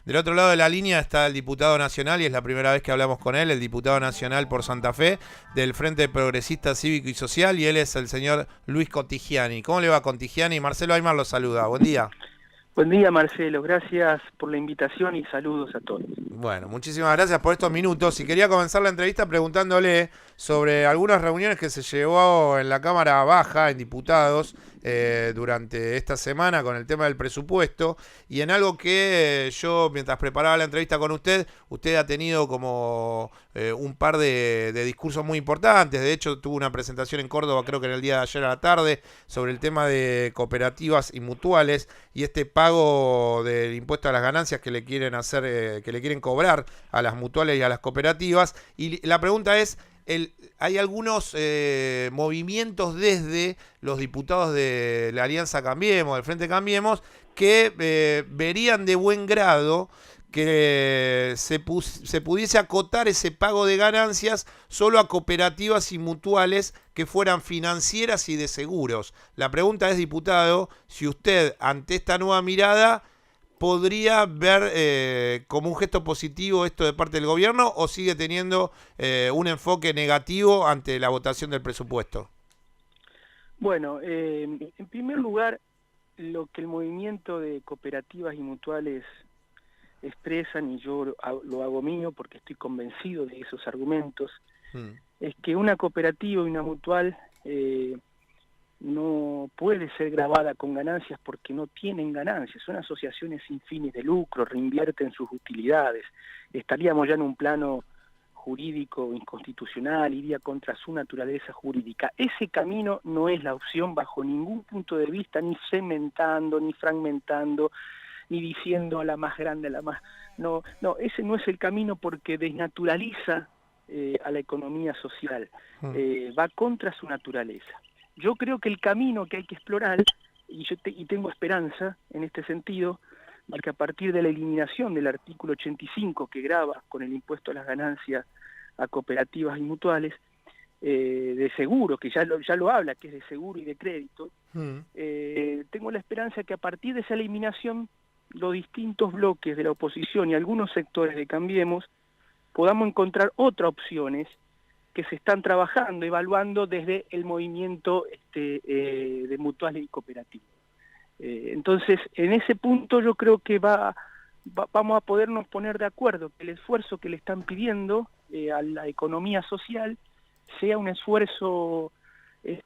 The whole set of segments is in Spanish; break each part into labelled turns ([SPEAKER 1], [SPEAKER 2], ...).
[SPEAKER 1] Del otro lado de la línea está el diputado nacional, y es la primera vez que hablamos con él, el diputado nacional por Santa Fe, del Frente Progresista Cívico y Social, y él es el señor Luis Contigiani. ¿Cómo le va, Contigiani? Marcelo Aymar lo saluda. Buen día.
[SPEAKER 2] Buen día, Marcelo. Gracias por la invitación y saludos a todos.
[SPEAKER 1] Bueno, muchísimas gracias por estos minutos. Y quería comenzar la entrevista preguntándole sobre algunas reuniones que se llevó en la Cámara Baja, en diputados, durante esta semana con el tema del presupuesto. Y en algo que yo, mientras preparaba la entrevista con usted ha tenido como un par de discursos muy importantes. De hecho, tuvo una presentación en Córdoba, creo que en el día de ayer a la tarde, sobre el tema de cooperativas y mutuales y este pago del impuesto a las ganancias que le quieren hacer, que le quieren cobrar a las mutuales y a las cooperativas. Y la pregunta es, hay algunos movimientos desde los diputados de la Alianza Cambiemos, del Frente Cambiemos, que verían de buen grado que se pudiese acotar ese pago de ganancias solo a cooperativas y mutuales que fueran financieras y de seguros. La pregunta es, diputado, si usted ante esta nueva mirada podría ver como un gesto positivo esto de parte del gobierno, o sigue teniendo un enfoque negativo ante la votación del presupuesto.
[SPEAKER 2] Bueno, en primer lugar, lo que el movimiento de cooperativas y mutuales expresan, y yo lo hago mío porque estoy convencido de esos argumentos, es que una cooperativa y una mutual no puede ser gravada con ganancias porque no tienen ganancias, son asociaciones sin fines de lucro, reinvierten sus utilidades. Estaríamos ya en un plano jurídico inconstitucional, iría contra su naturaleza jurídica. Ese camino no es la opción bajo ningún punto de vista, ni segmentando, ni fragmentando, ni diciendo a la más grande, a la más... No, ese no es el camino porque desnaturaliza a la economía social, va contra su naturaleza. Yo creo que el camino que hay que explorar, y tengo esperanza en este sentido, es que a partir de la eliminación del artículo 85 que grava con el impuesto a las ganancias a cooperativas y mutuales, de seguro, que ya lo habla, que es de seguro y de crédito, tengo la esperanza que a partir de esa eliminación los distintos bloques de la oposición y algunos sectores de Cambiemos podamos encontrar otras opciones que se están trabajando, evaluando desde el movimiento de mutuales y cooperativas. Entonces, en ese punto yo creo que vamos a podernos poner de acuerdo que el esfuerzo que le están pidiendo a la economía social sea un esfuerzo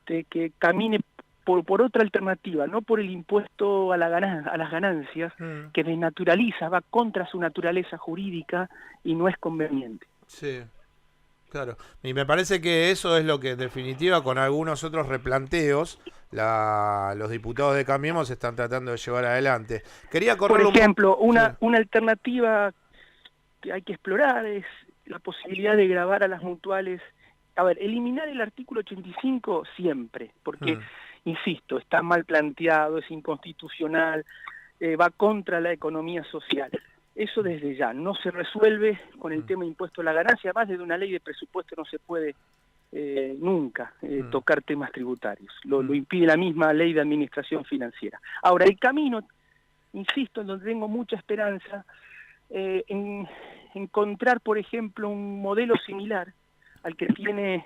[SPEAKER 2] que camine por otra alternativa, no por el impuesto a las ganancias, que desnaturaliza, va contra su naturaleza jurídica y no es conveniente.
[SPEAKER 1] Sí. Claro, y me parece que eso es lo que en definitiva con algunos otros replanteos los diputados de Cambiemos están tratando de llevar adelante. Quería
[SPEAKER 2] Por
[SPEAKER 1] correrlo
[SPEAKER 2] ejemplo,
[SPEAKER 1] sí.
[SPEAKER 2] una alternativa que hay que explorar es la posibilidad de gravar a las mutuales. A ver, eliminar el artículo 85 siempre, porque, insisto, está mal planteado, es inconstitucional, va contra la economía social. Eso desde ya, no se resuelve con el tema impuesto a la ganancia, además desde una ley de presupuesto no se puede nunca tocar temas tributarios, lo impide la misma ley de administración financiera. Ahora, el camino, insisto, en donde tengo mucha esperanza, en encontrar, por ejemplo, un modelo similar al que tiene,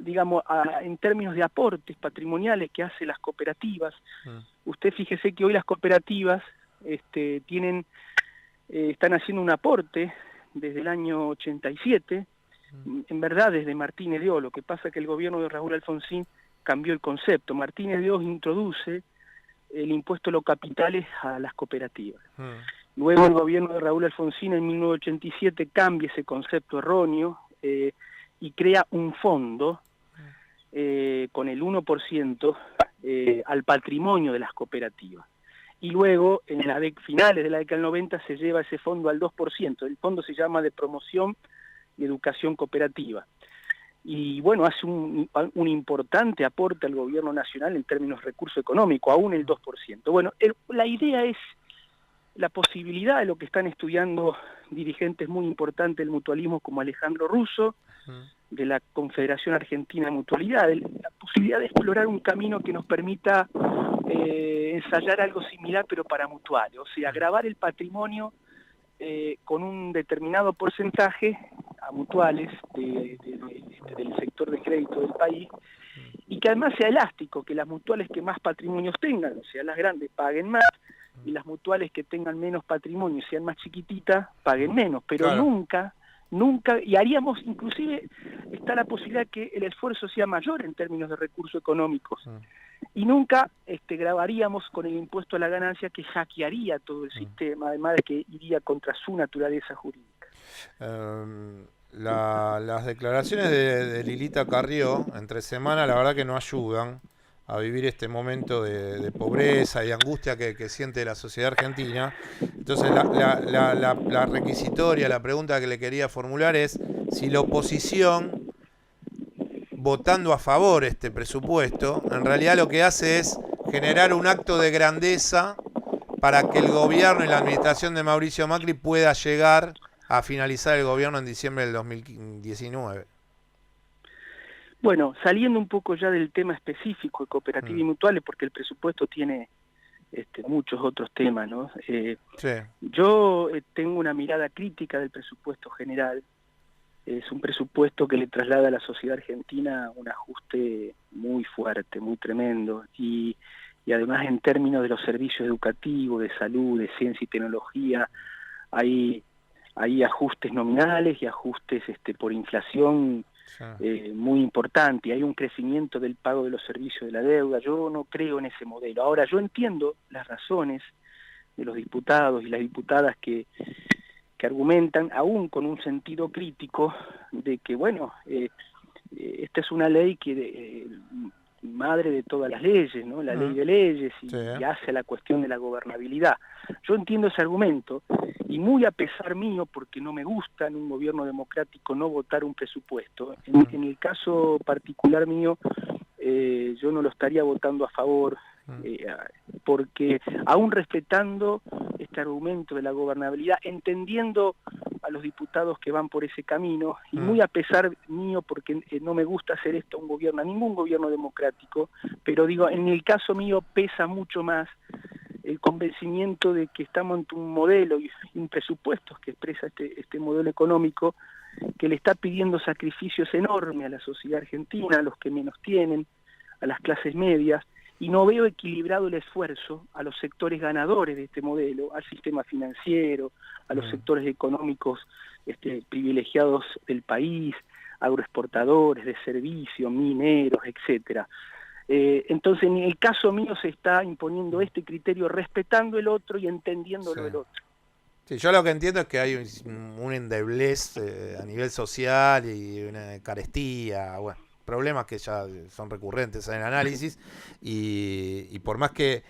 [SPEAKER 2] digamos, en términos de aportes patrimoniales que hacen las cooperativas. Usted fíjese que hoy las cooperativas están haciendo un aporte desde el año 87, en verdad desde Martínez de Oz. Lo que pasa es que el gobierno de Raúl Alfonsín cambió el concepto. Martínez de Oz introduce el impuesto a los capitales a las cooperativas. Luego el gobierno de Raúl Alfonsín en 1987 cambia ese concepto erróneo y crea un fondo con el 1% al patrimonio de las cooperativas. Y luego, en las finales de la década del 90, se lleva ese fondo al 2%. El fondo se llama de promoción y educación cooperativa. Y bueno, hace un importante aporte al gobierno nacional en términos de recurso económico, aún el 2%. Bueno, la idea es la posibilidad de lo que están estudiando dirigentes muy importantes del mutualismo como Alejandro Russo, de la Confederación Argentina de Mutualidad, la posibilidad de explorar un camino que nos permita ensayar algo similar pero para mutuales, o sea, gravar el patrimonio con un determinado porcentaje a mutuales del sector de crédito del país, y que además sea elástico, que las mutuales que más patrimonios tengan, o sea, las grandes, paguen más, y las mutuales que tengan menos patrimonio y sean más chiquititas, paguen menos, pero
[SPEAKER 1] Claro.
[SPEAKER 2] nunca, y haríamos, inclusive está la posibilidad que el esfuerzo sea mayor en términos de recursos económicos, y nunca grabaríamos con el impuesto a la ganancia, que hackearía todo el sistema, además de que iría contra su naturaleza jurídica.
[SPEAKER 1] Las declaraciones de Lilita Carrió entre semana, la verdad que no ayudan a vivir este momento de pobreza y angustia que siente la sociedad argentina. Entonces la requisitoria, la pregunta que le quería formular es si la oposición, votando a favor este presupuesto, en realidad lo que hace es generar un acto de grandeza para que el gobierno y la administración de Mauricio Macri pueda llegar a finalizar el gobierno en diciembre del 2019.
[SPEAKER 2] Bueno, saliendo un poco ya del tema específico de cooperativas y mutuales, porque el presupuesto tiene muchos otros temas, ¿no?
[SPEAKER 1] Sí.
[SPEAKER 2] Yo tengo una mirada crítica del presupuesto general. Es un presupuesto que le traslada a la sociedad argentina un ajuste muy fuerte, muy tremendo, y además en términos de los servicios educativos, de salud, de ciencia y tecnología, hay ajustes nominales y ajustes por inflación muy importante, y hay un crecimiento del pago de los servicios de la deuda. Yo no creo en ese modelo. Ahora, yo entiendo las razones de los diputados y las diputadas que argumentan, aún con un sentido crítico, de que, bueno, esta es una ley que madre de todas las leyes, ¿no? La ley de leyes, y hace la cuestión de la gobernabilidad. Yo entiendo ese argumento, y muy a pesar mío, porque no me gusta en un gobierno democrático no votar un presupuesto. En el caso particular mío, yo no lo estaría votando a favor, porque aún respetando este argumento de la gobernabilidad, entendiendo a los diputados que van por ese camino, y muy a pesar mío, porque no me gusta hacer esto a ningún gobierno democrático, pero digo, en el caso mío pesa mucho más el convencimiento de que estamos ante un modelo y un presupuesto que expresa este modelo económico, que le está pidiendo sacrificios enormes a la sociedad argentina, a los que menos tienen, a las clases medias, y no veo equilibrado el esfuerzo a los sectores ganadores de este modelo, al sistema financiero, a los sectores económicos privilegiados del país, agroexportadores, de servicios, mineros, etcétera. Entonces, en el caso mío se está imponiendo este criterio, respetando el otro y entendiéndolo el otro.
[SPEAKER 1] Sí, yo lo que entiendo es que hay un endeblez a nivel social y una carestía, bueno, problemas que ya son recurrentes en el análisis, y por más que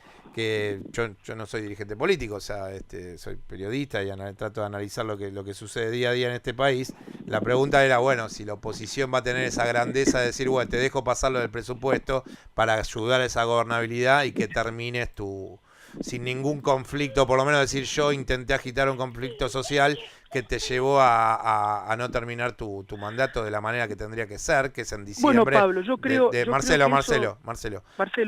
[SPEAKER 1] yo no soy dirigente político, o sea, soy periodista y trato de analizar lo que sucede día a día en este país. La pregunta era, bueno, si la oposición va a tener esa grandeza de decir, bueno, te dejo pasar lo del presupuesto para ayudar a esa gobernabilidad y que termines sin ningún conflicto, por lo menos decir, yo intenté agitar un conflicto social que te llevó a no terminar tu mandato de la manera que tendría que ser, que es en diciembre.
[SPEAKER 2] Bueno, Pablo, yo creo...
[SPEAKER 1] Marcelo,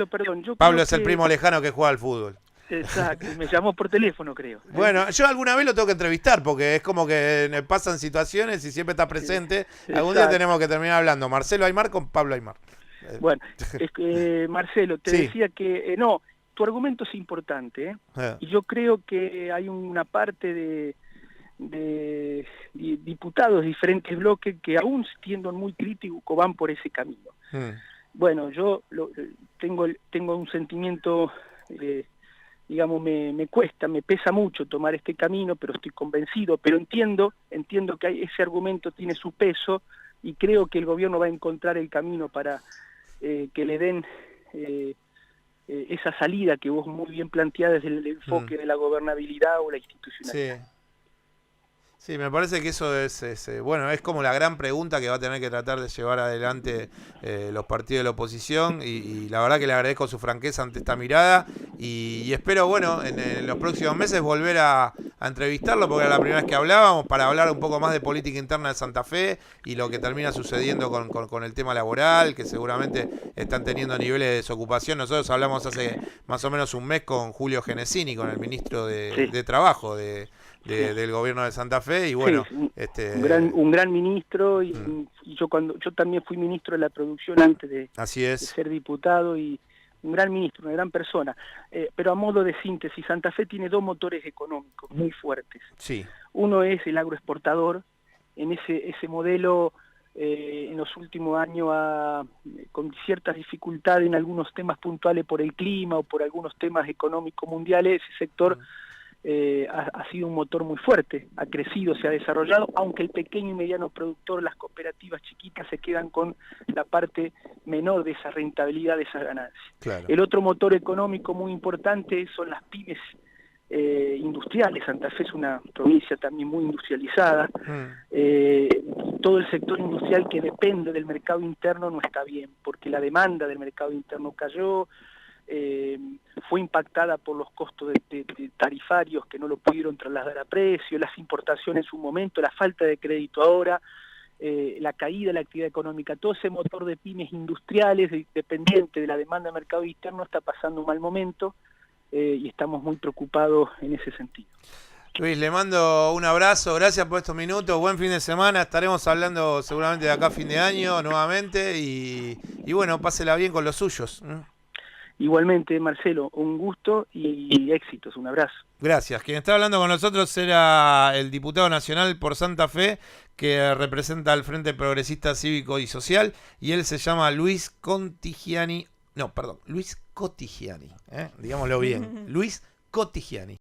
[SPEAKER 2] perdón.
[SPEAKER 1] Pablo es el primo lejano que juega al fútbol.
[SPEAKER 2] Exacto, me llamó por teléfono, creo.
[SPEAKER 1] Bueno, yo alguna vez lo tengo que entrevistar, porque es como que me pasan situaciones y siempre está presente. Algún día tenemos que terminar hablando Marcelo Aymar con Pablo Aymar.
[SPEAKER 2] Bueno, Marcelo, te decía que... no, tu argumento es importante, y yo creo que hay una parte de diputados de diferentes bloques que aún siendo muy críticos van por ese camino. Bueno, yo tengo un sentimiento, digamos, me cuesta, me pesa mucho tomar este camino, pero estoy convencido, pero entiendo que ese argumento tiene su peso, y creo que el gobierno va a encontrar el camino para que le den esa salida que vos muy bien planteás desde el enfoque de la gobernabilidad o la institucionalidad.
[SPEAKER 1] Sí, me parece que eso es bueno, es como la gran pregunta que va a tener que tratar de llevar adelante los partidos de la oposición, y la verdad que le agradezco su franqueza ante esta mirada, y espero, bueno, en los próximos meses volver a a entrevistarlo porque era la primera vez que hablábamos, para hablar un poco más de política interna de Santa Fe y lo que termina sucediendo con el tema laboral, que seguramente están teniendo niveles de desocupación. Nosotros hablamos hace más o menos un mes con Julio Genesini, con el ministro de Trabajo del gobierno de Santa Fe, y bueno,
[SPEAKER 2] sí, un gran ministro, y yo también fui ministro de la producción antes de ser diputado, y un gran ministro, una gran persona. Pero a modo de síntesis, Santa Fe tiene dos motores económicos muy fuertes.
[SPEAKER 1] Sí.
[SPEAKER 2] Uno es el agroexportador. En ese modelo, en los últimos años, con ciertas dificultades en algunos temas puntuales por el clima o por algunos temas económicos mundiales, ese sector ha sido un motor muy fuerte, ha crecido, se ha desarrollado, aunque el pequeño y mediano productor, las cooperativas chiquitas, se quedan con la parte menor de esa rentabilidad, de esas ganancias.
[SPEAKER 1] Claro.
[SPEAKER 2] El otro motor económico muy importante son las pymes industriales. Santa Fe es una provincia también muy industrializada. Todo el sector industrial que depende del mercado interno no está bien, porque la demanda del mercado interno cayó, fue impactada por los costos de tarifarios que no lo pudieron trasladar a precio, las importaciones en su momento, la falta de crédito ahora, la caída de la actividad económica. Todo ese motor de pymes industriales dependiente de la demanda del mercado interno está pasando un mal momento, y estamos muy preocupados en ese sentido.
[SPEAKER 1] Luis, le mando un abrazo, gracias por estos minutos, buen fin de semana, estaremos hablando seguramente de acá a fin de año nuevamente, y bueno, pásela bien con los suyos.
[SPEAKER 2] Igualmente, Marcelo, un gusto y éxitos, un abrazo.
[SPEAKER 1] Gracias. Quien está hablando con nosotros era el diputado nacional por Santa Fe, que representa al Frente Progresista Cívico y Social, y él se llama Luis Cotigiani, digámoslo bien, Luis Cotigiani.